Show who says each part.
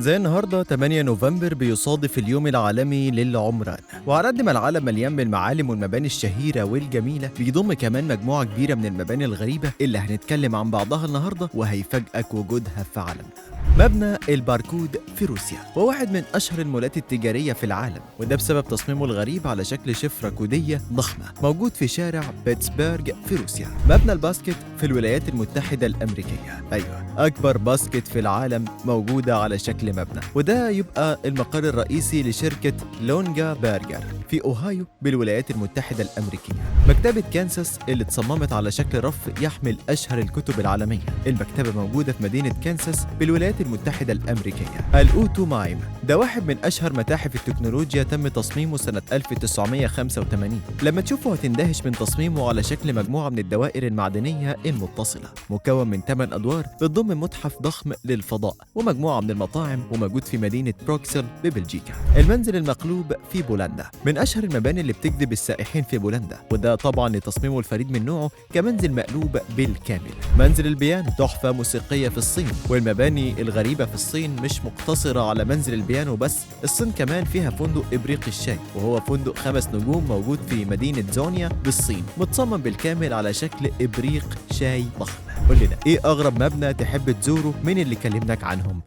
Speaker 1: زي النهارده 8 نوفمبر بيصادف اليوم العالمي للعمران، وعلى قد ما العالم مليان بالمعالم والمباني الشهيرة والجميلة بيضم كمان مجموعة كبيرة من المباني الغريبة اللي هنتكلم عن بعضها النهارده وهيفاجئك وجودها في عالمنا. مبنى الباركود في روسيا هو واحد من أشهر المولات التجارية في العالم، وده بسبب تصميمه الغريب على شكل شفرة كودية ضخمة موجود في شارع بيتسبرغ في روسيا. مبنى الباسكت في الولايات المتحدة الأمريكية، أيوة أكبر باسكت في العالم موجودة على شكل مبنى، وده يبقى المقر الرئيسي لشركة لونجا برجر في أوهايو بالولايات المتحدة الأمريكية. مكتبة كانساس اللي اتصممت على شكل رف يحمل أشهر الكتب العالمية، المكتبة موجودة في مدينة كانساس بالولايات المتحدة الأمريكية. الأوتو مايم ده واحد من أشهر متاحف التكنولوجيا، تم تصميمه سنة 1985. لما تشوفه هتندهش من تصميمه على شكل مجموعة من الدوائر المعدنية المتصلة، مكون من 8 أدوار بتضم متحف ضخم للفضاء ومجموعة من المطاعم، وموجود في مدينة بروكسل ببلجيكا. المنزل المقلوب في بولندا من أشهر المباني اللي بتجذب السائحين في بولندا، وده طبعا لتصميمه الفريد من نوعه كمنزل مقلوب بالكامل. منزل البيانو تحفة موسيقية في الصين، والمباني الغريبة في الصين مش مقتصرة على منزل البيانو بس، الصين كمان فيها فندق إبريق الشاي، وهو فندق 5 نجوم موجود في مدينة زونيا بالصين، متصمم بالكامل على شكل إبريق شاي ضخم. قول لنا إيه أغرب مبنى تحب تزوره من اللي كلمناك عنهم؟